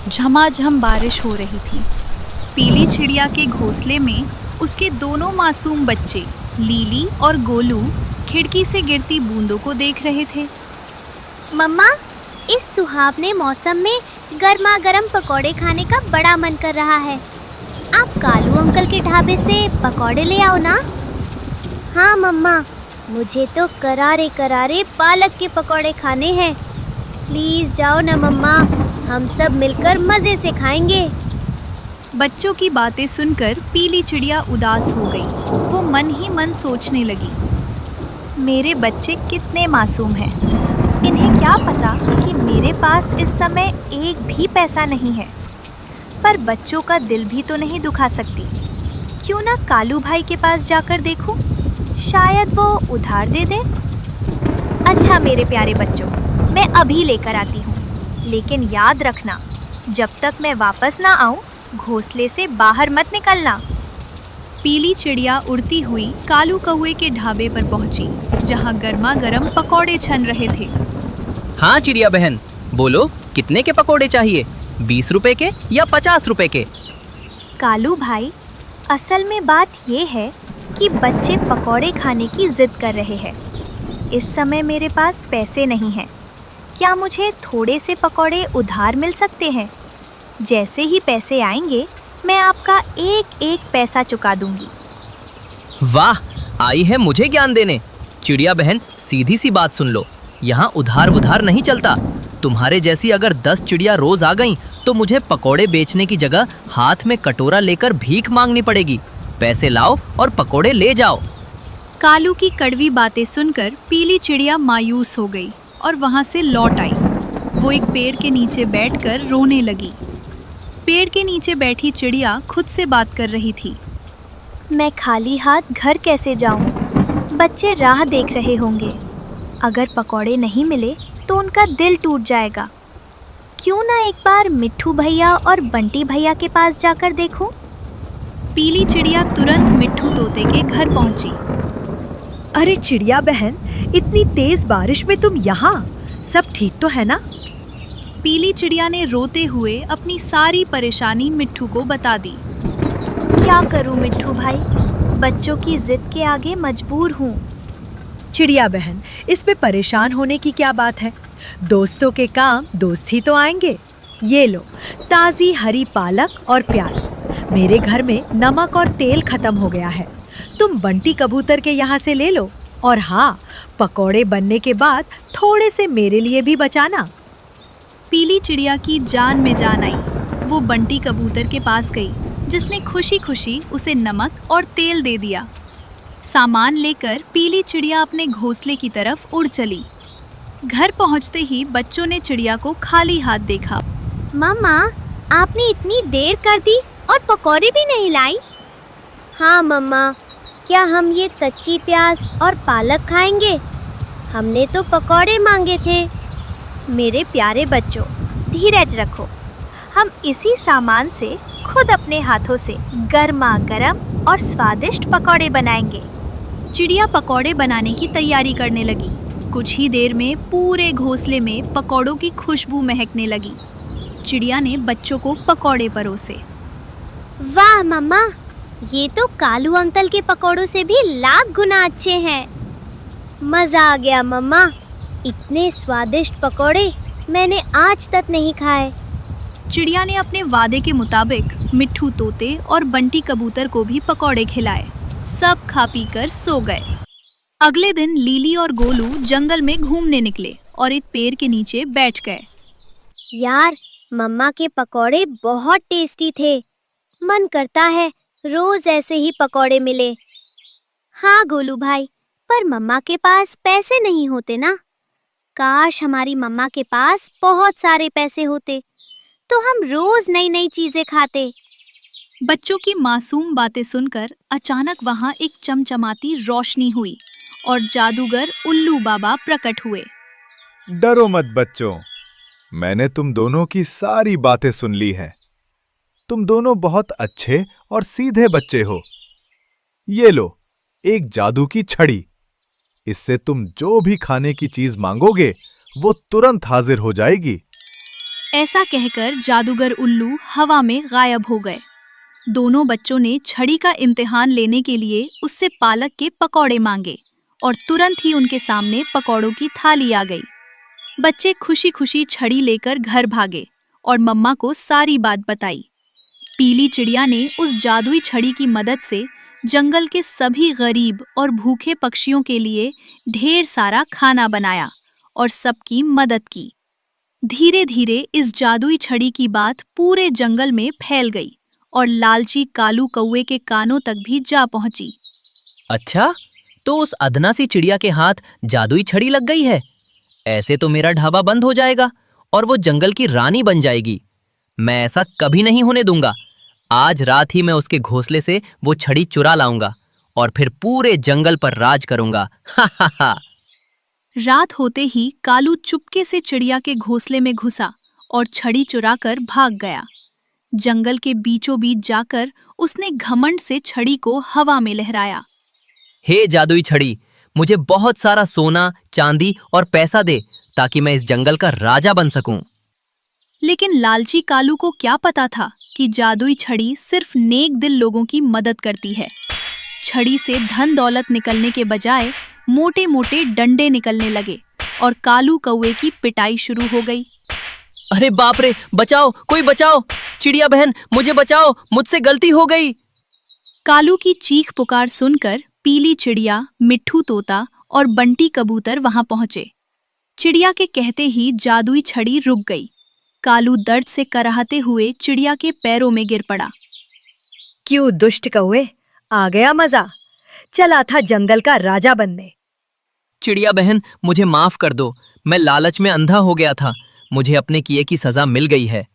झमाझम बारिश हो रही थी। पीली चिड़िया के घोंसले में उसके दोनों मासूम बच्चे लीली और गोलू खिड़की से गिरती बूंदों को देख रहे थे। मम्मा, इस सुहावने मौसम में गर्मा गर्म पकौड़े खाने का बड़ा मन कर रहा है। आप कालू अंकल के ढाबे से पकौड़े ले आओ ना। हाँ मम्मा, मुझे तो करारे करारे पालक के पकौड़े खाने हैं। प्लीज जाओ ना मम्मा, हम सब मिलकर मजे से खाएंगे। बच्चों की बातें सुनकर पीली चिड़िया उदास हो गई। वो मन ही मन सोचने लगी, मेरे बच्चे कितने मासूम हैं। इन्हें क्या पता कि मेरे पास इस समय एक भी पैसा नहीं है। पर बच्चों का दिल भी तो नहीं दुखा सकती। क्यों ना कालू भाई के पास जाकर देखूं, शायद वो उधार दे दे। अच्छा मेरे प्यारे बच्चों, मैं अभी लेकर आती हूँ, लेकिन याद रखना, जब तक मैं वापस ना आऊँ घोंसले से बाहर मत निकलना। पीली चिड़िया उड़ती हुई कालू कौवे के ढाबे पर पहुंची, जहां गर्मा गर्म पकौड़े छन रहे थे। हाँ चिड़िया बहन, बोलो कितने के पकौड़े चाहिए, 20 रुपए के या 50 रुपए के? कालू भाई, असल में बात ये है कि बच्चे पकौड़े खाने की जिद कर रहे हैं। इस समय मेरे पास पैसे नहीं हैं। क्या मुझे थोड़े से पकौड़े उधार मिल सकते हैं? जैसे ही पैसे आएंगे मैं आपका एक एक पैसा चुका दूंगी। वाह, आई है मुझे ज्ञान देने। चिड़िया बहन, सीधी सी बात सुन लो, यहाँ उधार उधार नहीं चलता। तुम्हारे जैसी अगर 10 चिड़िया रोज आ गईं, तो मुझे पकौड़े बेचने की जगह हाथ में कटोरा लेकर भीख मांगनी पड़ेगी। पैसे लाओ और पकौड़े ले जाओ। कालू की कड़वी बातें सुनकर पीली चिड़िया मायूस हो गई और वहां से लौट आई। वो एक पेड़ के नीचे बैठकर रोने लगी। पेड़ के नीचे बैठी चिड़िया खुद से बात कर रही थी। मैं खाली हाथ घर कैसे जाऊं? बच्चे राह देख रहे होंगे। अगर पकौड़े नहीं मिले तो उनका दिल टूट जाएगा। क्यों ना एक बार मिट्ठू भैया और बंटी भैया के पास जाकर देखूं? पीली चिड़िया तुरंत मिट्ठू तोते के घर पहुंची। अरे चिड़िया बहन, इतनी तेज बारिश में तुम यहाँ? सब ठीक तो है ना? पीली चिड़िया ने रोते हुए अपनी सारी परेशानी मिट्ठू को बता दी। क्या करूं मिट्ठू भाई, बच्चों की जिद के आगे मजबूर हूँ। चिड़िया बहन, इसमें परेशान होने की क्या बात है? दोस्तों के काम दोस्त ही तो आएंगे। ये लो, ताज़ी हरी पालक और प्याज। मेरे घर में नमक और तेल खत्म हो गया है, तुम बंटी कबूतर के यहाँ से ले लो। और हाँ, पकौड़े बनने के बाद थोड़े से मेरे लिए भी बचाना। पीली चिड़िया की जान में जान आई। वो बंटी कबूतर के पास गई, जिसने खुशी खुशी उसे नमक और तेल दे दिया। सामान लेकर पीली चिड़िया अपने घोंसले की तरफ उड़ चली। घर पहुंचते ही बच्चों ने चिड़िया को खाली हाथ देखा। मम्मा, आपने इतनी देर कर दी और पकौड़े भी नहीं लाई? हाँ मम्मा, क्या हम ये कच्ची प्याज और पालक खाएंगे? हमने तो पकौड़े मांगे थे। मेरे प्यारे बच्चों, धीरज रखो। हम इसी सामान से खुद अपने हाथों से गर्मा गर्म और स्वादिष्ट पकौड़े बनाएंगे। चिड़िया पकौड़े बनाने की तैयारी करने लगी। कुछ ही देर में पूरे घोंसले में पकौड़ों की खुशबू महकने लगी। चिड़िया ने बच्चों को पकौड़े परोसे। वाह मम्मा, ये तो कालू अंकल के पकौड़ों से भी लाख गुना अच्छे हैं। मज़ा आ गया मम्मा, इतने स्वादिष्ट पकौड़े मैंने आज तक नहीं खाए। चिड़िया ने अपने वादे के मुताबिक मिट्ठू तोते और बंटी कबूतर को भी पकौड़े खिलाए। सब खा पी कर सो गए। अगले दिन लीली और गोलू जंगल में घूमने निकले और एक पेड़ के नीचे बैठ गए। यार, मम्मा के पकौड़े बहुत टेस्टी थे। मन करता है रोज ऐसे ही पकौड़े मिले। हाँ गोलू भाई, पर मम्मा के पास पैसे नहीं होते ना। काश हमारी मम्मा के पास बहुत सारे पैसे होते तो हम रोज नई नई चीजें खाते। बच्चों की मासूम बातें सुनकर अचानक वहां एक चमचमाती रोशनी हुई और जादूगर उल्लू बाबा प्रकट हुए। डरो मत बच्चों, मैंने तुम दोनों की सारी बातें सुन ली हैं। तुम दोनों बहुत अच्छे और सीधे बच्चे हो। ये लो, एक जादू की छड़ी। इससे तुम जो भी खाने की चीज मांगोगे वो तुरंत हाजिर हो जाएगी। ऐसा कहकर जादूगर उल्लू हवा में गायब हो गए। दोनों बच्चों ने छड़ी का इम्तिहान लेने के लिए उससे पालक के पकौड़े मांगे और तुरंत ही उनके सामने पकौड़ों की थाली आ गई। बच्चे खुशी खुशी छड़ी लेकर घर भागे और मम्मा को सारी बात बताई। पीली चिड़िया ने उस जादुई छड़ी की मदद से जंगल के सभी गरीब और भूखे पक्षियों के लिए ढेर सारा खाना बनाया और सबकी मदद की। धीरे धीरे इस जादुई छड़ी की बात पूरे जंगल में फैल गई और लालची कालू कौवे के कानों तक भी जा पहुंची। अच्छा, तो उस अदना सी चिड़िया के हाथ जादुई छड़ी लग गई है। ऐसे तो मेरा ढाबा बंद हो जाएगा और वो जंगल की रानी बन जाएगी। मैं ऐसा कभी नहीं होने दूंगा। आज रात ही मैं उसके घोंसले से वो छड़ी चुरा लाऊंगा और फिर पूरे जंगल पर राज करूंगा। हा हा हा। रात होते ही कालू चुपके से चिड़िया के घोंसले में घुसा और छड़ी चुराकर भाग गया। जंगल के बीचों बीच जाकर उसने घमंड से छड़ी को हवा में लहराया। हे जादुई छड़ी, मुझे बहुत सारा सोना, चांदी और पैसा दे ताकि मैं इस जंगल का राजा बन सकूं। लेकिन लालची कालू को क्या पता था कि जादुई छड़ी सिर्फ नेक दिल लोगों की मदद करती है। छड़ी से धन दौलत निकलने के बजाय मोटे मोटे डंडे निकलने लगे और कालू कौवे की पिटाई शुरू हो गई। अरे बाप रे, बचाओ, कोई बचाओ! चिड़िया बहन, मुझे बचाओ, मुझसे गलती हो गई। कालू की चीख पुकार सुनकर पीली चिड़िया, मिट्ठू तोता और बंटी कबूतर वहां पहुंचे। चिड़िया के कहते ही जादुई छड़ी रुक गई। कालू दर्द से कराहते हुए चिड़िया के पैरों में गिर पड़ा। क्यों दुष्ट कौवे, आ गया मजा। चला था जंगल का राजा बनने। चिड़िया बहन, मुझे माफ कर दो। मैं लालच में अंधा हो गया था। मुझे अपने किए की सजा मिल गई है।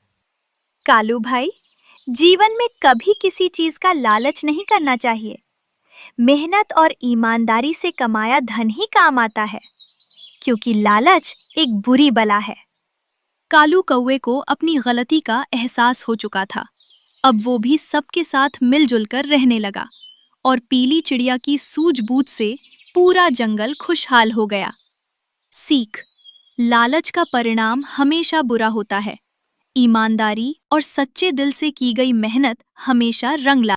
कालू भाई, जीवन में कभी किसी चीज का लालच नहीं करना चाहिए। मेहनत और ईमानदारी से कमाया धन ही काम आता है, क्योंकि लालच एक बुरी बला है। कालू कौवे को अपनी गलती का एहसास हो चुका था। अब वो भी सबके साथ मिलजुल कर रहने लगा और पीली चिड़िया की सूझबूझ से पूरा जंगल खुशहाल हो गया। सीख: लालच का परिणाम हमेशा बुरा होता है। ईमानदारी और सच्चे दिल से की गई मेहनत हमेशा रंग ला